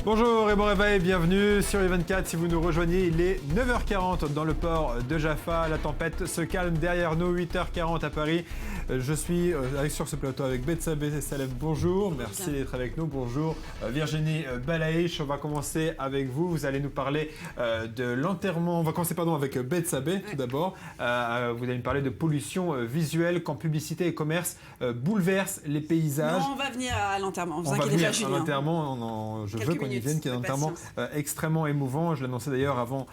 Bonjour et bon réveil, bienvenue sur les 24. Si vous nous rejoignez, il est 9h40 dans le port de Jaffa. La tempête se calme derrière nous, 8h40 à Paris. Je suis sur ce plateau avec Bethsabée Salem. Bonjour, merci d'être avec nous. Bonjour Virginie Balaïch. On va commencer avec vous. Vous allez nous parler de l'enterrement. On va commencer avec Bethsabée tout d'abord. Vous allez nous parler de pollution visuelle quand publicité et commerce bouleversent les paysages. Non, on va venir à l'enterrement. On va venir à l'enterrement. Je veux qu'on y vienne, qui est un enterrement extrêmement émouvant. Je l'annonçais d'ailleurs avant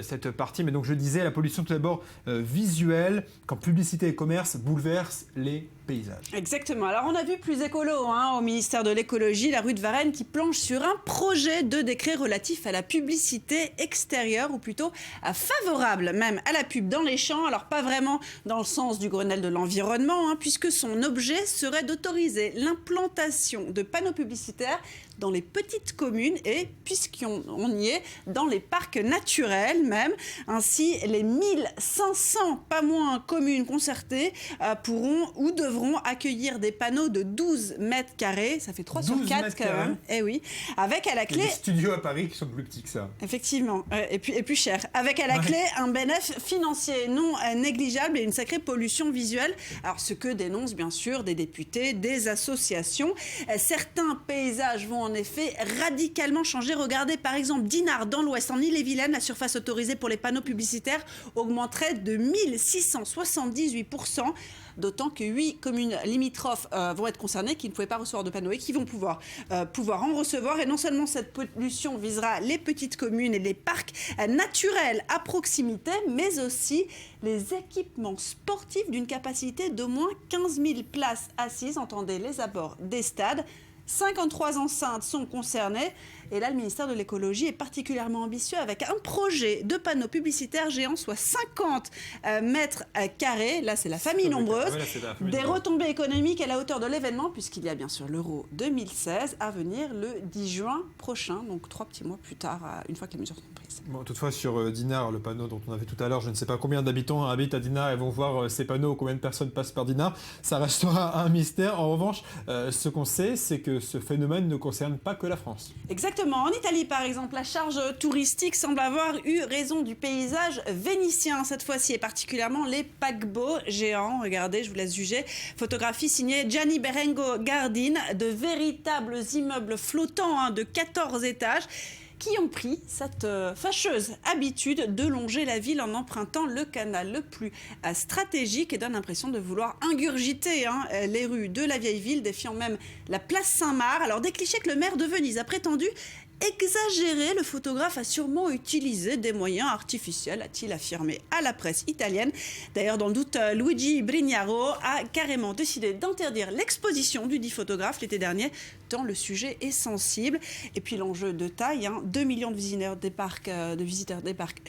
cette partie. Mais donc je disais, la pollution tout d'abord visuelle quand publicité et commerce bouleversent les paysages. Exactement. Alors on a vu plus écolo au ministère de l'écologie, la rue de Varennes qui planche sur un projet de décret relatif à la publicité extérieure, ou plutôt favorable même à la pub dans les champs. Alors pas vraiment dans le sens du Grenelle de l'environnement, puisque son objet serait d'autoriser l'implantation de panneaux publicitaires dans les petites communes et, puisqu'on y est, dans les parcs naturels même. Ainsi, les 1500, pas moins, communes concertées pourront ou devront accueillir des panneaux de 12 mètres carrés. Ça fait 3 sur 4 quand même. Eh oui. Avec à la clé... Il y a des studios à Paris qui sont plus petits que ça. Effectivement. Et plus cher. Avec à la clé un bénéfice financier non négligeable et une sacrée pollution visuelle. Alors, ce que dénoncent bien sûr des députés, des associations. Certains paysages vont en effet radicalement changer. Regardez par exemple Dinard dans l'Ouest, en Ille-et-Vilaine, la surface autorisée pour les panneaux publicitaires augmenterait de 1678%, d'autant que 8 communes limitrophes vont être concernées qui ne pouvaient pas recevoir de panneaux et qui vont pouvoir en recevoir. Et non seulement cette pollution visera les petites communes et les parcs naturels à proximité, mais aussi les équipements sportifs d'une capacité d'au moins 15 000 places assises, entendez les abords des stades. 53 enceintes sont concernées. Et là, le ministère de l'écologie est particulièrement ambitieux avec un projet de panneaux publicitaires géants, soit 50 mètres carrés. Là, c'est la famille nombreuse. Des retombées économiques à la hauteur de l'événement, puisqu'il y a bien sûr l'Euro 2016 à venir le 10 juin prochain, donc 3 petits mois plus tard, une fois que les mesures seront prises. Bon, toutefois, sur Dinard, le panneau dont on a vu tout à l'heure, je ne sais pas combien d'habitants habitent à Dinard et vont voir ces panneaux, combien de personnes passent par Dinard. Ça restera un mystère. En revanche, ce qu'on sait, c'est que ce phénomène ne concerne pas que la France. Exactement. En Italie, par exemple, la charge touristique semble avoir eu raison du paysage vénitien cette fois-ci, et particulièrement les paquebots géants. Regardez, je vous laisse juger. Photographie signée Gianni Berengo Gardin, de véritables immeubles flottants de 14 étages, qui ont pris cette fâcheuse habitude de longer la ville en empruntant le canal le plus stratégique, et donne l'impression de vouloir ingurgiter les rues de la vieille ville, défiant même la place Saint-Marc. Alors, des clichés que le maire de Venise a prétendu exagéré, le photographe a sûrement utilisé des moyens artificiels, a-t-il affirmé à la presse italienne. D'ailleurs, dans le doute, Luigi Brignaro a carrément décidé d'interdire l'exposition du dit photographe l'été dernier, tant le sujet est sensible. Et puis l'enjeu de taille, 2 millions de visiteurs des parcs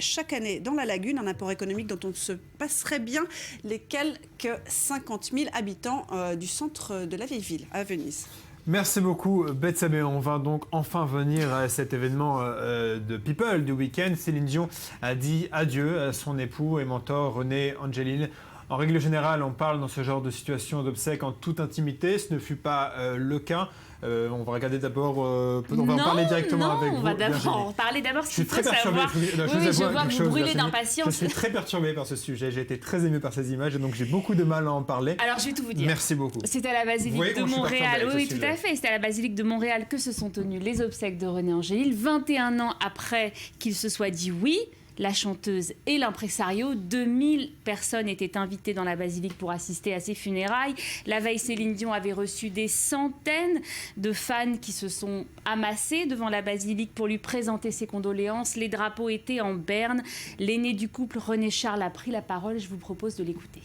chaque année dans la lagune, un apport économique dont on se passerait bien les quelques 50 000 habitants du centre de la vieille ville à Venise. Merci beaucoup Bethsabée. On va donc enfin venir à cet événement de People du week-end. Céline Dion a dit adieu à son époux et mentor René Angelil. En règle générale, on parle dans ce genre de situation d'obsèques en toute intimité. Ce ne fut pas le cas. On va regarder d'abord. On va en parler directement avec vous. On va en parler d'abord. Je suis très perturbé. Je vois que vous brûlez d'impatience. Je suis très perturbé par ce sujet. J'ai été très ému par ces images et donc j'ai beaucoup de mal à en parler. Alors je vais tout vous dire. Merci beaucoup. C'est à la basilique de Montréal. Oui, tout à fait. C'est à la basilique de Montréal que se sont tenues les obsèques de René Angélil. 21 ans après qu'il se soit dit oui. La chanteuse et l'impresario, 2000 personnes étaient invitées dans la basilique pour assister à ses funérailles. La veille, Céline Dion avait reçu des centaines de fans qui se sont amassés devant la basilique pour lui présenter ses condoléances. Les drapeaux étaient en berne. L'aîné du couple, René Charles, a pris la parole. Je vous propose de l'écouter.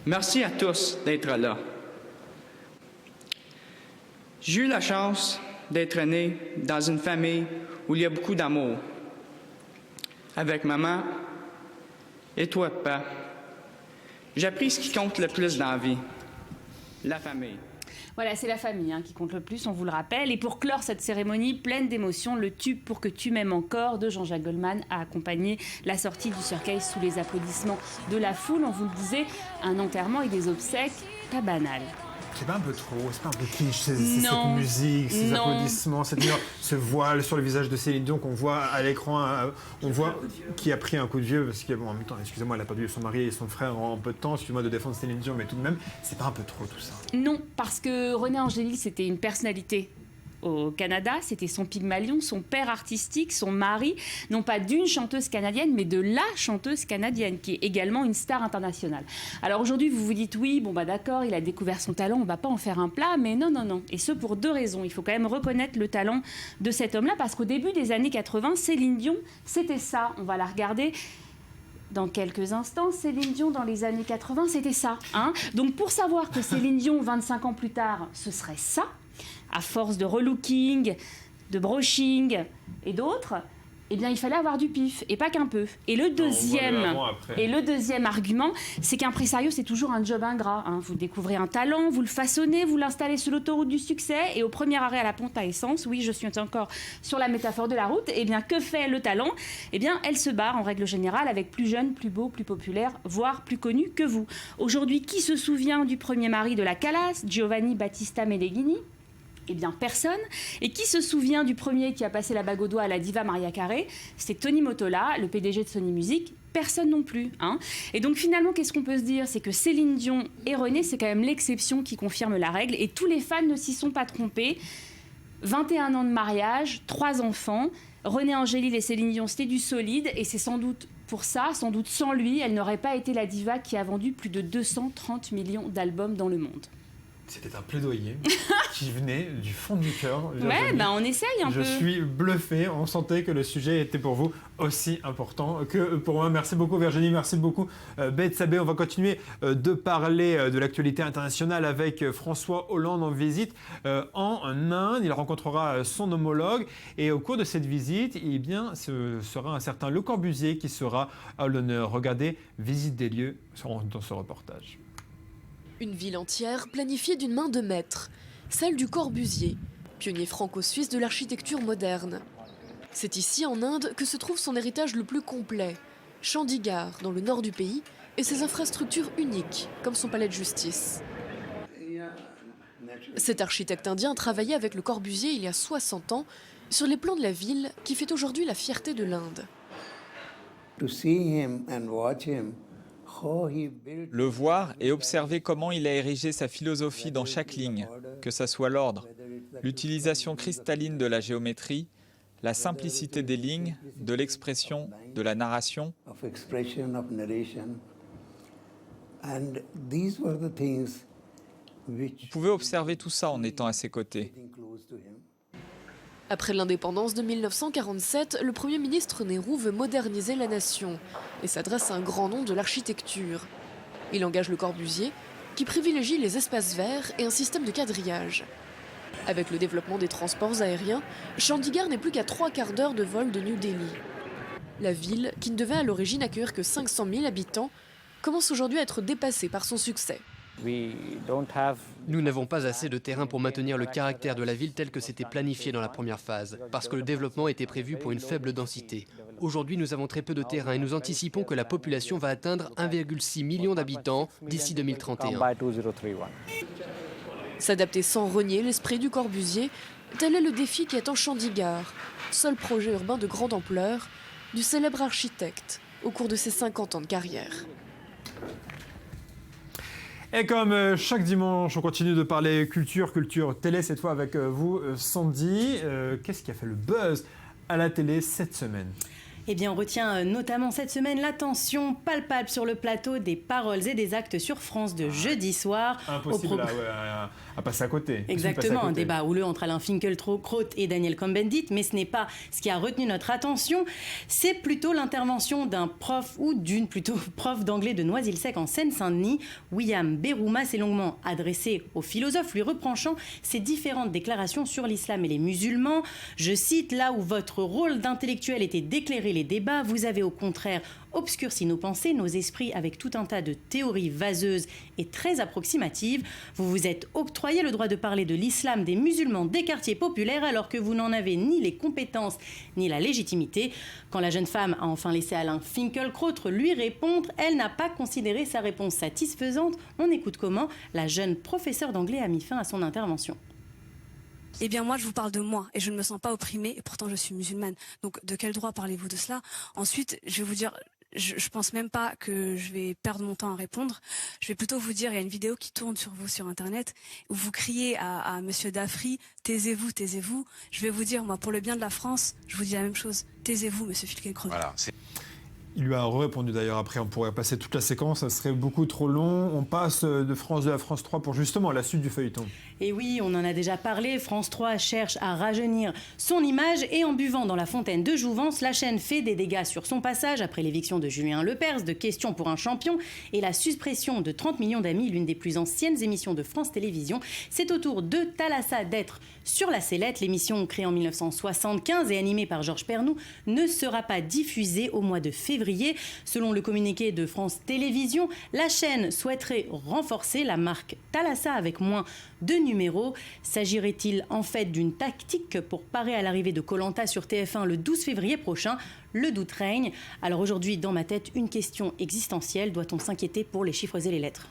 Merci à tous d'être là. J'ai eu la chance d'être né dans une famille où il y a beaucoup d'amour. Avec maman et toi, papa, j'ai appris ce qui compte le plus dans la vie, la famille. Voilà, c'est la famille qui compte le plus, on vous le rappelle. Et pour clore cette cérémonie pleine d'émotions, le tube Pour que tu m'aimes encore de Jean-Jacques Goldman a accompagné la sortie du cercueil sous les applaudissements de la foule. On vous le disait, un enterrement et des obsèques pas banales. C'est pas un peu trop, c'est pas un peu kitsch, cette musique, ces applaudissements, ce voile sur le visage de Céline Dion qu'on voit à l'écran, on voit qui a pris un coup de vieux, parce qu'en même temps, excusez-moi, elle a perdu son mari et son frère en peu de temps, excusez-moi de défendre Céline Dion, mais tout de même, c'est pas un peu trop tout ça? Non, parce que René Angélil, c'était une personnalité au Canada, c'était son Pygmalion, son père artistique, son mari, non pas d'une chanteuse canadienne, mais de la chanteuse canadienne, qui est également une star internationale. Alors aujourd'hui, vous vous dites, oui, bon bah d'accord, il a découvert son talent, on va pas en faire un plat, mais non. Et ce, pour 2 raisons. Il faut quand même reconnaître le talent de cet homme-là, parce qu'au début des années 80, Céline Dion, c'était ça. On va la regarder dans quelques instants. Céline Dion, dans les années 80, c'était ça. Donc pour savoir que Céline Dion, 25 ans plus tard, ce serait ça, à force de relooking, de brushing et d'autres, eh bien, il fallait avoir du pif, et pas qu'un peu. Et le deuxième argument, c'est qu'impresario, c'est toujours un job ingrat. Vous découvrez un talent, vous le façonnez, vous l'installez sur l'autoroute du succès, et au premier arrêt à la pompe à essence, oui, je suis encore sur la métaphore de la route, eh bien, que fait le talent? Eh bien, elle se barre, en règle générale, avec plus jeune, plus beau, plus populaire, voire plus connu que vous. Aujourd'hui, qui se souvient du premier mari de la Calas, Giovanni Battista Medeghini? Eh bien, personne. Et qui se souvient du premier qui a passé la bague au doigt à la diva Maria Carey? C'était Tony Mottola, le PDG de Sony Music. Personne non plus. Et donc, finalement, qu'est-ce qu'on peut se dire? C'est que Céline Dion et René, c'est quand même l'exception qui confirme la règle. Et tous les fans ne s'y sont pas trompés. 21 ans de mariage, 3 enfants. René Angélil et Céline Dion, c'était du solide. Et c'est sans doute pour ça, sans doute sans lui, elle n'aurait pas été la diva qui a vendu plus de 230 millions d'albums dans le monde. C'était un plaidoyer qui venait du fond du cœur. Ouais, on essaye un peu. Je suis bluffé. On sentait que le sujet était pour vous aussi important que pour moi. Merci beaucoup Virginie, merci beaucoup Bethsabée. On va continuer de parler de l'actualité internationale avec François Hollande en visite en Inde. Il rencontrera son homologue et au cours de cette visite, eh bien, ce sera un certain Le Corbusier qui sera à l'honneur. Regardez, visite des lieux dans ce reportage. Une ville entière planifiée d'une main de maître, celle du Corbusier, pionnier franco-suisse de l'architecture moderne. C'est ici, en Inde, que se trouve son héritage le plus complet, Chandigarh, dans le nord du pays, et ses infrastructures uniques, comme son palais de justice. Cet architecte indien travaillait avec Le Corbusier il y a 60 ans sur les plans de la ville qui fait aujourd'hui la fierté de l'Inde. Le voir et observer comment il a érigé sa philosophie dans chaque ligne, que ce soit l'ordre, l'utilisation cristalline de la géométrie, la simplicité des lignes, de l'expression, de la narration. Vous pouvez observer tout ça en étant à ses côtés. Après l'indépendance de 1947, le Premier ministre Nehru veut moderniser la nation et s'adresse à un grand nom de l'architecture. Il engage Le Corbusier, qui privilégie les espaces verts et un système de quadrillage. Avec le développement des transports aériens, Chandigarh n'est plus qu'à 3/4 d'heure de vol de New Delhi. La ville, qui ne devait à l'origine accueillir que 500 000 habitants, commence aujourd'hui à être dépassée par son succès. Nous n'avons pas assez de terrain pour maintenir le caractère de la ville tel que c'était planifié dans la première phase, parce que le développement était prévu pour une faible densité. Aujourd'hui, nous avons très peu de terrain et nous anticipons que la population va atteindre 1,6 million d'habitants d'ici 2031. S'adapter sans renier l'esprit du Corbusier, tel est le défi qui attend Chandigarh, seul projet urbain de grande ampleur du célèbre architecte au cours de ses 50 ans de carrière. Et comme chaque dimanche, on continue de parler culture télé, cette fois avec vous, Sandy. Qu'est-ce qui a fait le buzz à la télé cette semaine ? Eh bien, on retient notamment cette semaine l'attention palpable sur le plateau des Paroles et des Actes sur France de jeudi soir. Impossible à passer à côté. Exactement, un débat houleux entre Alain Finkielkraut et Daniel Cohn-Bendit, mais ce n'est pas ce qui a retenu notre attention, c'est plutôt l'intervention d'un prof ou d'une plutôt prof d'anglais de Noisy-le-Sec en Seine-Saint-Denis. William Berouma s'est longuement adressé au philosophe, lui reprochant ses différentes déclarations sur l'islam et les musulmans. Je cite, là où votre rôle d'intellectuel était d'éclairer les débats, vous avez au contraire obscurci nos pensées, nos esprits avec tout un tas de théories vaseuses et très approximatives. Vous vous êtes octroyé le droit de parler de l'islam des musulmans des quartiers populaires alors que vous n'en avez ni les compétences ni la légitimité. Quand la jeune femme a enfin laissé Alain Finkielkraut lui répondre, elle n'a pas considéré sa réponse satisfaisante. On écoute comment la jeune professeure d'anglais a mis fin à son intervention. Eh bien moi je vous parle de moi et je ne me sens pas opprimée et pourtant je suis musulmane. Donc de quel droit parlez-vous de cela? Ensuite je vais vous dire, je pense même pas que je vais perdre mon temps à répondre. Je vais plutôt vous dire, il y a une vidéo qui tourne sur vous sur internet où vous criez à monsieur Dafri, taisez-vous, taisez-vous. Je vais vous dire, moi pour le bien de la France, je vous dis la même chose. Taisez-vous monsieur Finkielkraut. Voilà, il lui a répondu d'ailleurs, après on pourrait passer toute la séquence, ça serait beaucoup trop long. On passe de France 2 à France 3 pour justement la suite du feuilleton. Et oui, on en a déjà parlé, France 3 cherche à rajeunir son image et en buvant dans la fontaine de Jouvence, la chaîne fait des dégâts sur son passage après l'éviction de Julien Lepers, de Questions pour un champion et la suppression de 30 millions d'amis, l'une des plus anciennes émissions de France Télévisions. C'est au tour de Thalassa d'être sur la sellette. L'émission créée en 1975 et animée par Georges Pernou ne sera pas diffusée au mois de février. Selon le communiqué de France Télévisions, la chaîne souhaiterait renforcer la marque Thalassa avec moins de numéros. S'agirait-il en fait d'une tactique pour parer à l'arrivée de Koh-Lanta sur TF1 le 12 février prochain? Le doute règne. Alors aujourd'hui, dans ma tête, une question existentielle. Doit-on s'inquiéter pour les chiffres et les lettres?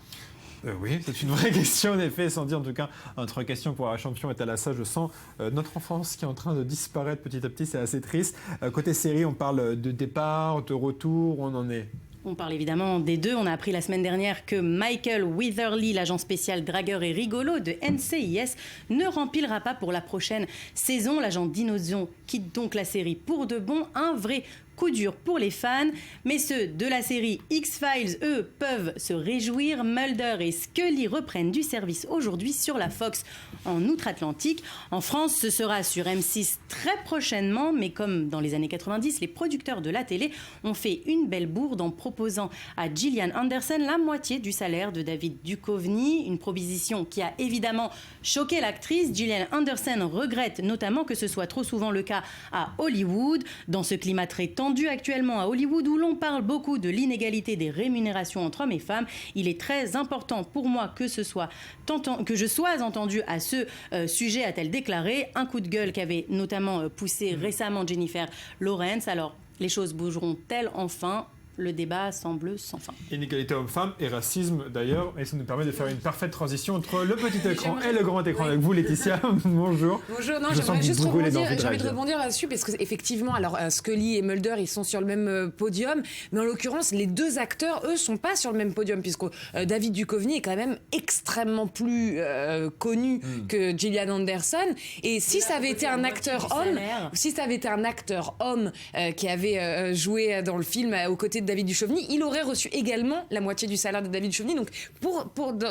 Oui, c'est une vraie question en effet, sans dire en tout cas, entre Question pour un champion et Thalassa, je sens notre enfance qui est en train de disparaître petit à petit, c'est assez triste. Côté série, on parle de départ, de retour, où on en est? On parle évidemment des deux. On a appris la semaine dernière que Michael Witherly, l'agent spécial dragueur et rigolo de NCIS, ne remplira pas pour la prochaine saison. L'agent d'Inozon quitte donc la série pour de bon. Un vrai coup dur pour les fans, mais ceux de la série X-Files, eux, peuvent se réjouir. Mulder et Scully reprennent du service aujourd'hui sur la Fox en Outre-Atlantique. En France, ce sera sur M6 très prochainement, mais comme dans les années 90, les producteurs de la télé ont fait une belle bourde en proposant à Gillian Anderson la moitié du salaire de David Duchovny, une proposition qui a évidemment choqué l'actrice. Gillian Anderson regrette notamment que ce soit trop souvent le cas à Hollywood, dans ce climat très tendu actuellement à Hollywood où l'on parle beaucoup de l'inégalité des rémunérations entre hommes et femmes. Il est très important pour moi que je sois entendue à ce sujet, a-t-elle déclaré. Un coup de gueule qu'avait notamment poussé récemment Jennifer Lawrence. Alors, les choses bougeront-elles enfin? Le débat semble sans fin. Inégalité homme-femme et racisme d'ailleurs, et ça nous permet de faire une parfaite transition entre le petit écran et le grand écran avec vous, Laetitia. Bonjour. Bonjour, non, j'aimerais juste rebondir là-dessus parce que effectivement, alors Scully et Mulder, ils sont sur le même podium, mais en l'occurrence, les deux acteurs, eux, sont pas sur le même podium puisque David Duchovny est quand même extrêmement plus connu que Gillian Anderson. Et si ça avait été un acteur homme, qui avait joué dans le film aux côtés de David Duchovny, il aurait reçu également la moitié du salaire de David Duchovny. Donc,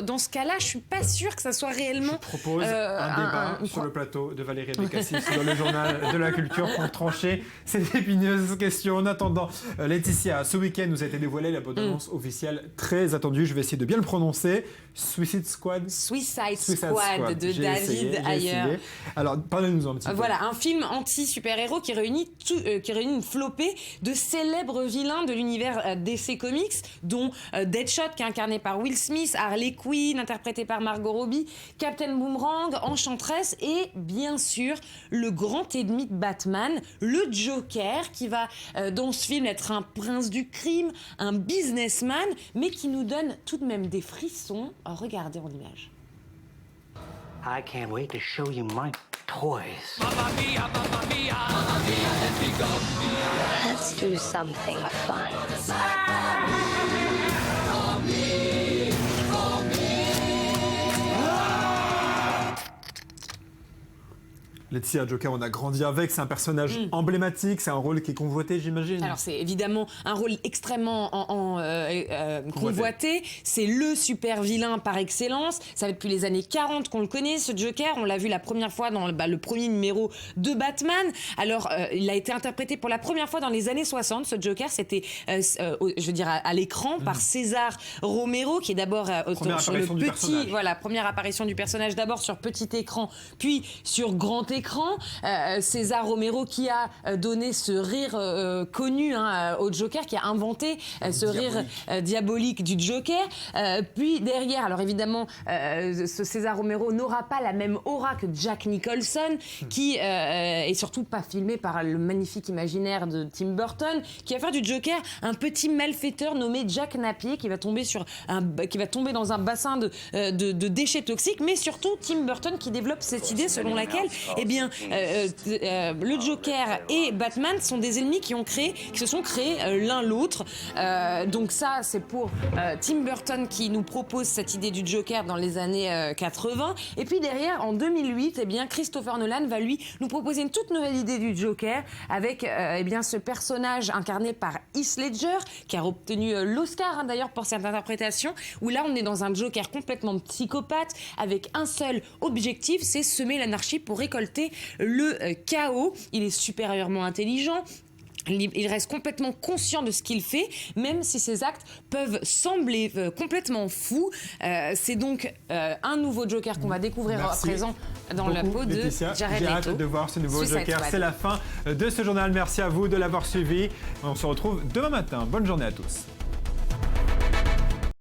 dans ce cas-là, je suis pas sûre que ça soit réellement. Je propose un débat sur le plateau de Valérie Bécassis dans le journal de la culture pour trancher cette épineuse question. En attendant, Laetitia, ce week-end nous a été dévoilée la bande-annonce officielle très attendue. Je vais essayer de bien le prononcer. Suicide Squad de David Ayer. Alors, parlez-nous un petit peu. Voilà, un film anti-super-héros qui réunit une flopée de célèbres vilains de l'univers DC Comics, dont Deadshot, qui est incarné par Will Smith, Harley Quinn, interprété par Margot Robbie, Captain Boomerang, Enchantress et, bien sûr, le grand ennemi de Batman, le Joker, qui va, dans ce film, être un prince du crime, un businessman, mais qui nous donne tout de même des frissons. Regardez en image. I can't wait to show you my toys. Mamma mia, mamma mia, mamma mia, let me go. Let's do something fun. Laetitia, Joker, on a grandi avec, c'est un personnage emblématique, c'est un rôle qui est convoité, j'imagine. Alors c'est évidemment un rôle extrêmement convoité, c'est le super vilain par excellence, ça fait depuis les années 40 qu'on le connaît, ce Joker, on l'a vu la première fois dans le premier numéro de Batman. Alors il a été interprété pour la première fois dans les années 60, ce Joker, c'était à l'écran par César Romero, qui est d'abord sur le petit, première apparition du personnage d'abord sur petit écran, puis sur grand écran. l'écran. César Romero qui a donné ce rire connu au Joker, qui a inventé ce rire diabolique du Joker. Puis derrière, alors évidemment, ce César Romero n'aura pas la même aura que Jack Nicholson, qui est surtout pas filmé par le magnifique imaginaire de Tim Burton, qui va faire du Joker un petit malfaiteur nommé Jack Napier, qui va tomber dans un bassin de déchets toxiques, mais surtout Tim Burton qui développe cette idée selon laquelle le Joker et Batman sont des ennemis qui se sont créés l'un l'autre. Donc ça, c'est pour Tim Burton qui nous propose cette idée du Joker dans les années 80. Et puis derrière, en 2008, Christopher Nolan va nous proposer une toute nouvelle idée du Joker avec ce personnage incarné par Heath Ledger, qui a obtenu l'Oscar d'ailleurs pour cette interprétation, où là on est dans un Joker complètement psychopathe avec un seul objectif, c'est semer l'anarchie pour récolter le chaos. Il est supérieurement intelligent. Il reste complètement conscient de ce qu'il fait, même si ses actes peuvent sembler complètement fous. C'est donc un nouveau Joker qu'on va découvrir à présent dans la peau de Jared Leto. J'ai hâte de voir ce nouveau Joker. C'est la fin de ce journal. Merci à vous de l'avoir suivi. On se retrouve demain matin. Bonne journée à tous.